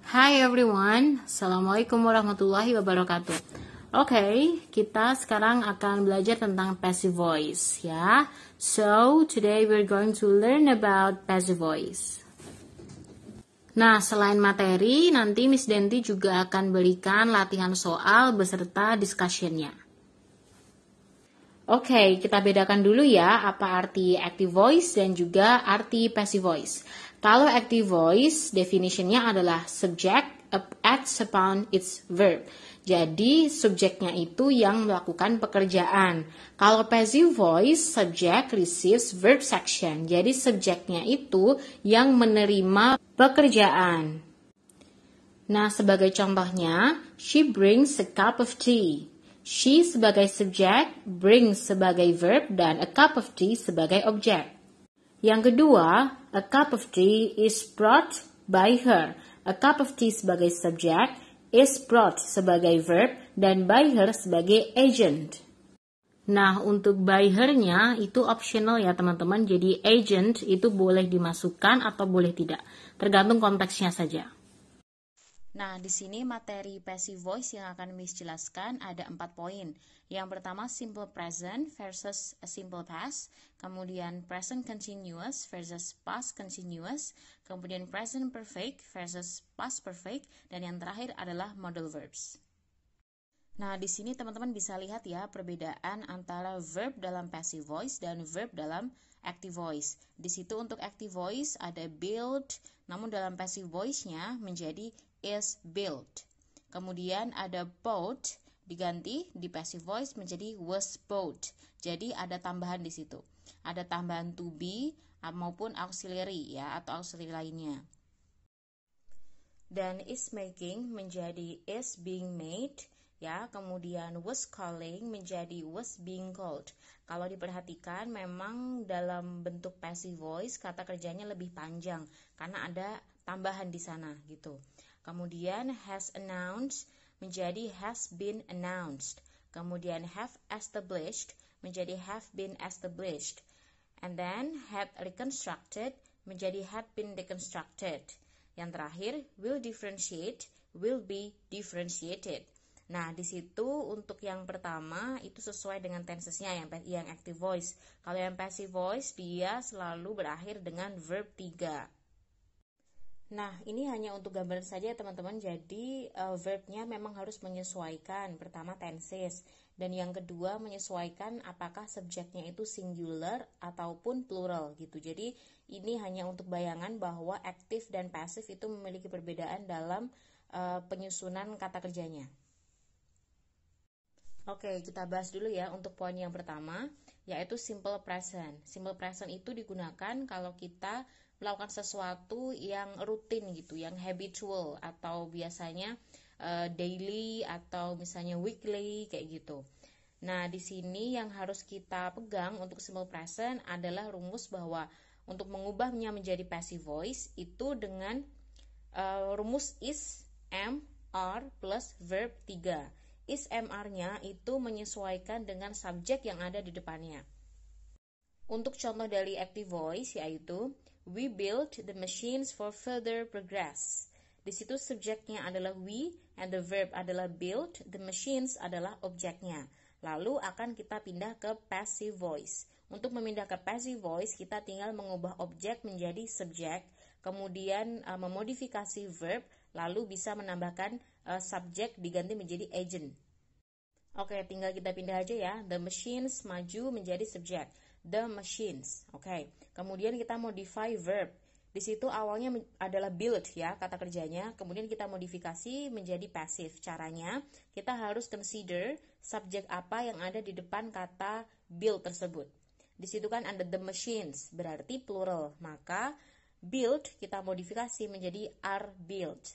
Hi everyone, Assalamualaikum warahmatullahi wabarakatuh. Oke, kita sekarang akan belajar tentang passive voice ya. So, today we're going to learn about passive voice. Nah, selain materi, nanti Miss Denti juga akan berikan latihan soal beserta discussion-nya. Oke, kita bedakan dulu ya apa arti active voice dan juga arti passive voice. Kalau active voice, definitionnya adalah subject acts upon its verb. Jadi, subjeknya itu yang melakukan pekerjaan. Kalau passive voice, subject receives verb section. Jadi, subjeknya itu yang menerima pekerjaan. Nah, sebagai contohnya, she brings a cup of tea. She sebagai subjek, brings sebagai verb, dan a cup of tea sebagai objek. Yang kedua, a cup of tea is brought by her. A cup of tea sebagai subjek, is brought sebagai verb, dan by her sebagai agent. Nah, untuk by her-nya itu optional ya teman-teman. Jadi agent itu boleh dimasukkan atau boleh tidak. Tergantung konteksnya saja. Nah, di sini materi passive voice yang akan Miss jelaskan ada 4 poin. Yang pertama, simple present versus simple past. Kemudian present continuous versus past continuous. Kemudian present perfect versus past perfect. Dan yang terakhir adalah modal verbs. Nah, di sini teman-teman bisa lihat ya perbedaan antara verb dalam passive voice dan verb dalam active voice. Di situ untuk active voice ada build, namun dalam passive voice-nya menjadi is built. Kemudian ada bought, diganti di passive voice menjadi was bought. Jadi ada tambahan di situ. Ada tambahan to be maupun auxiliary ya atau auxiliary lainnya. Dan is making menjadi is being made ya, kemudian was calling menjadi was being called. Kalau diperhatikan memang dalam bentuk passive voice kata kerjanya lebih panjang karena ada tambahan di sana gitu. Kemudian has announced menjadi has been announced. Kemudian have established menjadi have been established. And then had reconstructed menjadi had been reconstructed. Yang terakhir will differentiate will be differentiated. Nah, di situ untuk yang pertama itu sesuai dengan tensesnya yang active voice. Kalau yang passive voice dia selalu berakhir dengan verb 3. Nah, ini hanya untuk gambaran saja teman-teman. Jadi verbnya memang harus menyesuaikan. Pertama tenses, dan yang kedua menyesuaikan apakah subjeknya itu singular ataupun plural gitu. Jadi ini hanya untuk bayangan bahwa active dan passive itu memiliki perbedaan dalam penyusunan kata kerjanya. Oke, kita bahas dulu ya untuk poin yang pertama, yaitu simple present. Simple present itu digunakan kalau kita melakukan sesuatu yang rutin gitu, yang habitual atau biasanya daily atau misalnya weekly kayak gitu. Nah, di sini yang harus kita pegang untuk simple present adalah rumus bahwa untuk mengubahnya menjadi passive voice itu dengan rumus is, am, are plus verb 3. Is MR-nya itu menyesuaikan dengan subjek yang ada di depannya. Untuk contoh dari active voice yaitu we build the machines for further progress. Di situ subjeknya adalah we and the verb adalah build, the machines adalah objeknya. Lalu akan kita pindah ke passive voice. Untuk memindah ke passive voice kita tinggal mengubah objek menjadi subjek, kemudian memodifikasi verb, lalu bisa menambahkan subjek diganti menjadi agent. Oke, tinggal kita pindah aja ya. The machines maju menjadi subjek. The machines. Oke. Kemudian kita modify verb. Di situ awalnya adalah build ya kata kerjanya. Kemudian kita modifikasi menjadi passive. Caranya kita harus consider subjek apa yang ada di depan kata build tersebut. Di situ kan ada the machines, berarti plural. Maka build kita modifikasi menjadi are built.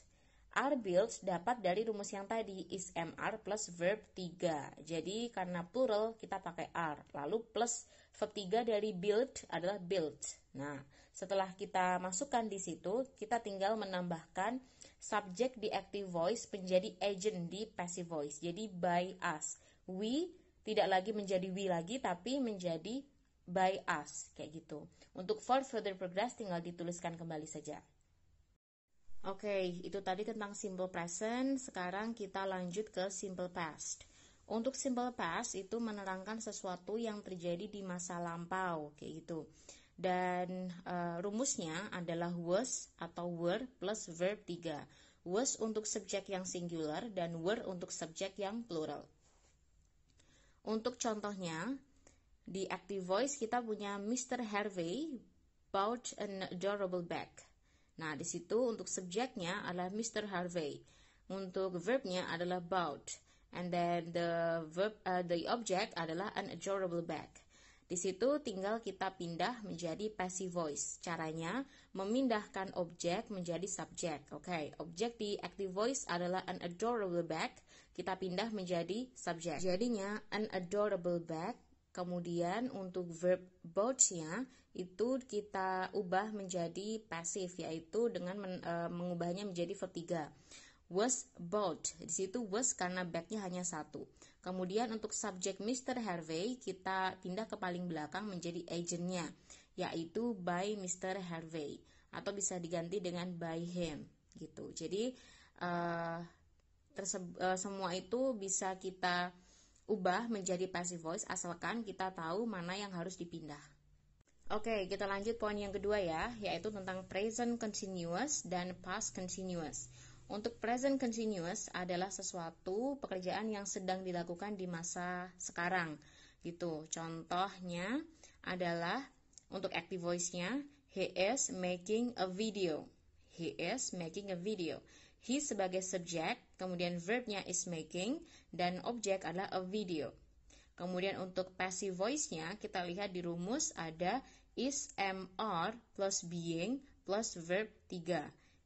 Are built dapat dari rumus yang tadi is MR plus verb 3. Jadi karena plural kita pakai are. Lalu plus verb 3 dari build adalah built. Nah, setelah kita masukkan di situ, kita tinggal menambahkan subjek di active voice menjadi agent di passive voice. Jadi by us. We tidak lagi menjadi we lagi tapi menjadi by us kayak gitu. Untuk for further progress tinggal dituliskan kembali saja. Oke, itu tadi tentang simple present. Sekarang kita lanjut ke simple past. Untuk simple past itu menerangkan sesuatu yang terjadi di masa lampau, kayak gitu. Dan rumusnya adalah was atau were plus verb 3. Was untuk subjek yang singular dan were untuk subjek yang plural. Untuk contohnya, di active voice kita punya Mr. Harvey bought an adorable bag. Nah, di situ untuk subjeknya adalah Mr. Harvey. Untuk verbnya adalah bought. And then the object adalah an adorable bag. Di situ tinggal kita pindah menjadi passive voice. Caranya memindahkan objek menjadi subjek. Oke, objek di active voice adalah an adorable bag. Kita pindah menjadi subjek. Jadinya an adorable bag. Kemudian untuk verb bought-nya itu kita ubah menjadi pasif, yaitu dengan mengubahnya menjadi verb 3. Was bought. Di situ was karena bag-nya hanya satu. Kemudian untuk subjek Mr. Harvey kita pindah ke paling belakang menjadi agent-nya, yaitu by Mr. Harvey, atau bisa diganti dengan by him gitu. Jadi semua itu bisa kita ubah menjadi passive voice asalkan kita tahu mana yang harus dipindah. Oke, kita lanjut poin yang kedua ya, yaitu tentang present continuous dan past continuous. Untuk present continuous adalah sesuatu pekerjaan yang sedang dilakukan di masa sekarang gitu. Contohnya adalah untuk active voice-nya, he is making a video. He is making a video. He sebagai subjek, kemudian verbnya is making, dan objek adalah a video. Kemudian untuk passive voice-nya, kita lihat di rumus ada is, mr, plus being, plus verb 3.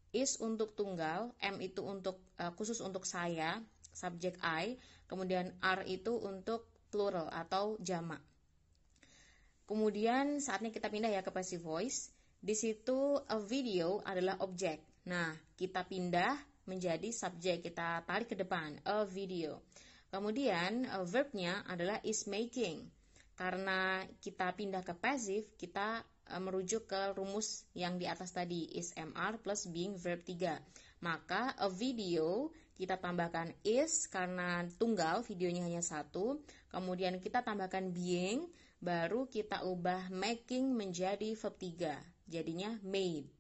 Is untuk tunggal, m itu untuk khusus untuk saya, subjek I, kemudian r itu untuk plural atau jamak. Kemudian saatnya kita pindah ya ke passive voice. Di situ a video adalah objek. Nah, kita pindah menjadi subjek, kita tarik ke depan, a video. Kemudian verbnya adalah is making. Karena kita pindah ke passive, kita merujuk ke rumus yang di atas tadi, is mr plus being verb 3. Maka a video kita tambahkan is karena tunggal, videonya hanya satu. Kemudian kita tambahkan being, baru kita ubah making menjadi verb 3. Jadinya made.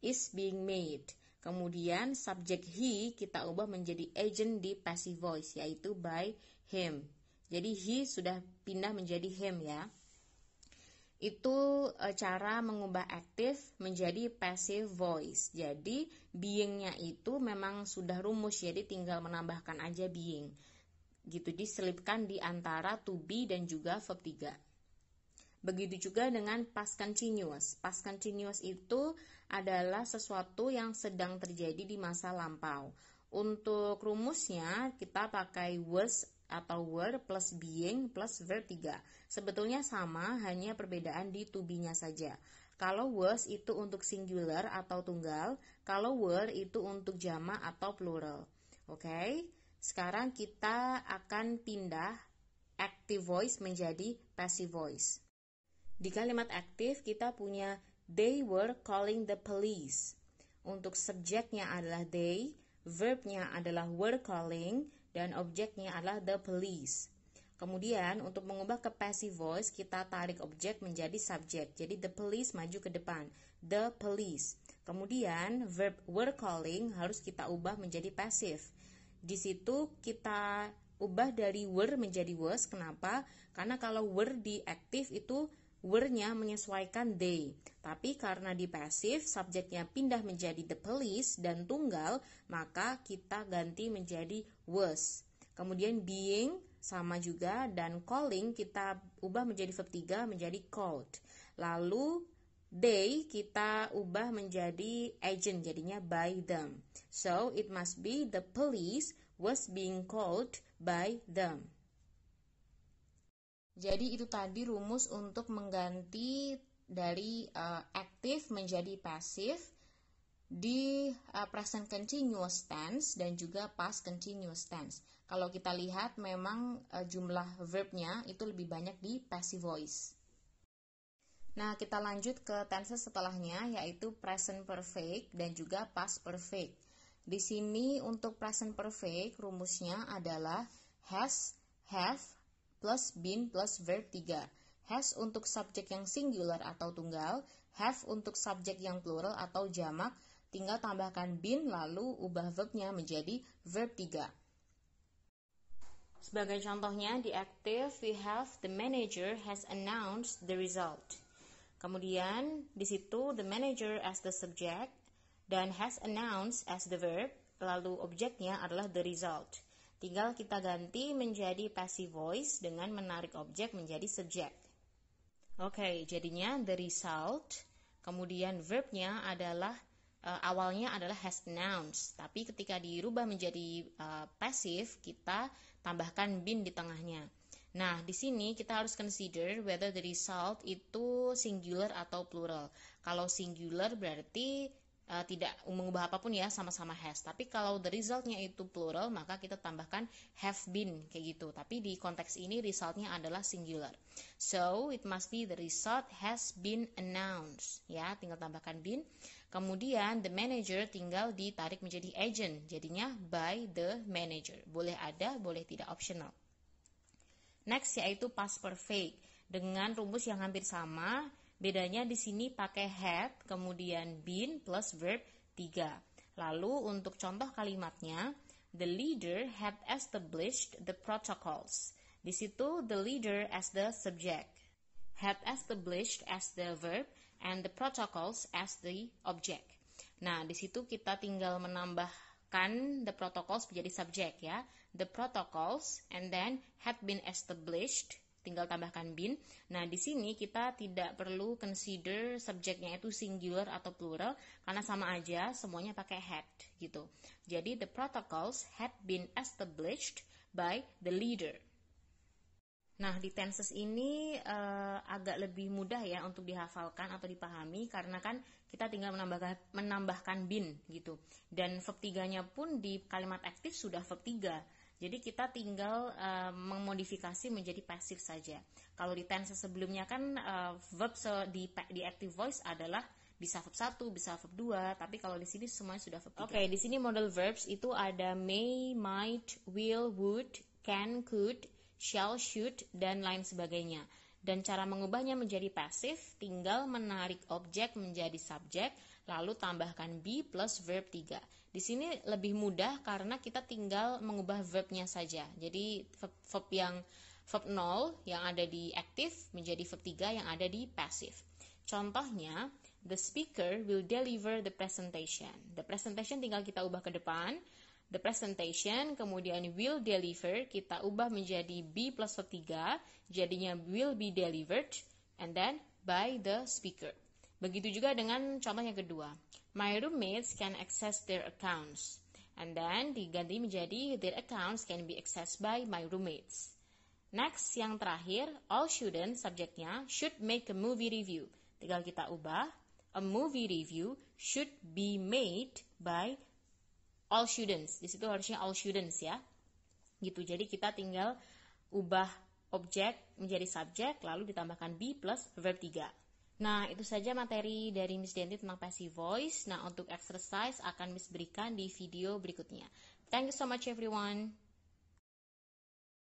Is being made. Kemudian subjek he kita ubah menjadi agent di passive voice, yaitu by him. Jadi he sudah pindah menjadi him ya. Itu cara mengubah active menjadi passive voice. Jadi being-nya itu memang sudah rumus, jadi tinggal menambahkan aja being. Gitu, diselipkan di antara to be dan juga verb 3. Begitu juga dengan past continuous. Past continuous itu adalah sesuatu yang sedang terjadi di masa lampau. Untuk rumusnya kita pakai was atau were plus being plus verb 3. Sebetulnya sama, hanya perbedaan di to be-nya saja. Kalau was itu untuk singular atau tunggal, kalau were itu untuk jamak atau plural. Oke, sekarang kita akan pindah active voice menjadi passive voice. Di kalimat aktif kita punya they were calling the police. Untuk subjeknya adalah they, verbnya adalah were calling, dan objeknya adalah the police. Kemudian untuk mengubah ke passive voice kita tarik objek menjadi subjek. Jadi the police maju ke depan, the police. Kemudian verb were calling harus kita ubah menjadi passive. Di situ kita ubah dari were menjadi was. Kenapa? Karena kalau were di aktif itu were-nya menyesuaikan they, tapi karena di pasif subjeknya pindah menjadi the police dan tunggal, maka kita ganti menjadi was. Kemudian being sama juga, dan calling kita ubah menjadi verb 3 menjadi called. Lalu they kita ubah menjadi agent, jadinya by them. So it must be the police was being called by them. Jadi itu tadi rumus untuk mengganti dari active menjadi passive di present continuous tense dan juga past continuous tense. Kalau kita lihat memang jumlah verbnya itu lebih banyak di passive voice. Nah, kita lanjut ke tenses setelahnya, yaitu present perfect dan juga past perfect. Di sini untuk present perfect, rumusnya adalah has, have, plus been plus verb 3. Has untuk subjek yang singular atau tunggal, have untuk subjek yang plural atau jamak, tinggal tambahkan been lalu ubah verbnya menjadi verb 3. Sebagai contohnya, di active we have the manager has announced the result. Kemudian di situ the manager as the subject dan has announced as the verb, lalu objeknya adalah the result. Tinggal kita ganti menjadi passive voice dengan menarik objek menjadi subject. Oke, jadinya the result, kemudian verbnya adalah awalnya adalah has announced, tapi ketika dirubah menjadi passive, kita tambahkan been di tengahnya. Nah, di sini kita harus consider whether the result itu singular atau plural. Kalau singular berarti tidak mengubah apapun ya, sama-sama has. Tapi kalau the resultnya itu plural, maka kita tambahkan have been, kayak gitu. Tapi di konteks ini resultnya adalah singular. So, it must be the result has been announced. Ya, tinggal tambahkan been. Kemudian the manager tinggal ditarik menjadi agent. Jadinya by the manager. Boleh ada, boleh tidak, optional. Next yaitu past perfect dengan rumus yang hampir sama, bedanya di sini pakai had, kemudian been plus verb 3. Lalu untuk contoh kalimatnya, the leader had established the protocols. Di situ the leader as the subject, had established as the verb, and the protocols as the object. Nah, di situ kita tinggal menambahkan the protocols menjadi subjek ya. The protocols and then had been established, tinggal tambahkan been. Nah, di sini kita tidak perlu consider subjeknya itu singular atau plural karena sama aja semuanya pakai had gitu. Jadi the protocols had been established by the leader. Nah, di tenses ini agak lebih mudah ya untuk dihafalkan atau dipahami karena kan kita tinggal menambahkan been gitu. Dan verb 3-nya pun di kalimat aktif sudah verb 3. Jadi kita tinggal memodifikasi menjadi passive saja. Kalau di tenses sebelumnya kan verb di active voice adalah bisa verb 1, bisa verb 2, tapi kalau di sini semuanya sudah verb 3. Oke, di sini model verbs itu ada may, might, will, would, can, could, shall, should, dan lain sebagainya. Dan cara mengubahnya menjadi pasif, tinggal menarik objek menjadi subjek, lalu tambahkan be plus verb 3. Di sini lebih mudah karena kita tinggal mengubah verbnya saja. Jadi verb 0 yang ada di active menjadi verb 3 yang ada di passive. Contohnya, the speaker will deliver the presentation. The presentation tinggal kita ubah ke depan. The presentation, kemudian will deliver, kita ubah menjadi be plus verb 3, jadinya will be delivered, and then by the speaker. Begitu juga dengan contoh yang kedua. My roommates can access their accounts. And then diganti menjadi their accounts can be accessed by my roommates. Next, yang terakhir, all students, subjeknya, should make a movie review. Tinggal kita ubah, a movie review should be made by all students. Di situ harusnya all students ya. Gitu. Jadi kita tinggal ubah objek menjadi subjek lalu ditambahkan be plus verb 3. Nah, itu saja materi dari Miss Denti tentang passive voice. Nah, untuk exercise akan Miss berikan di video berikutnya. Thank you so much everyone.